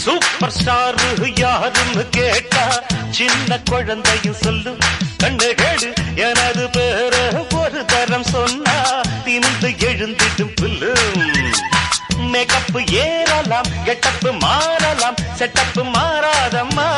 super star யாருன்னு கேட்டா சின்ன குழந்தையும் சொல்லும் கண்ணு கேடு எனது பேர ஒரு தரம் சொன்னா திமிந்து எழுந்திடும் புல்லும் மேக்கப் ஏறலாம் கெட்டப்பு மாறலாம் செட்டப்பு மாறாதம்மா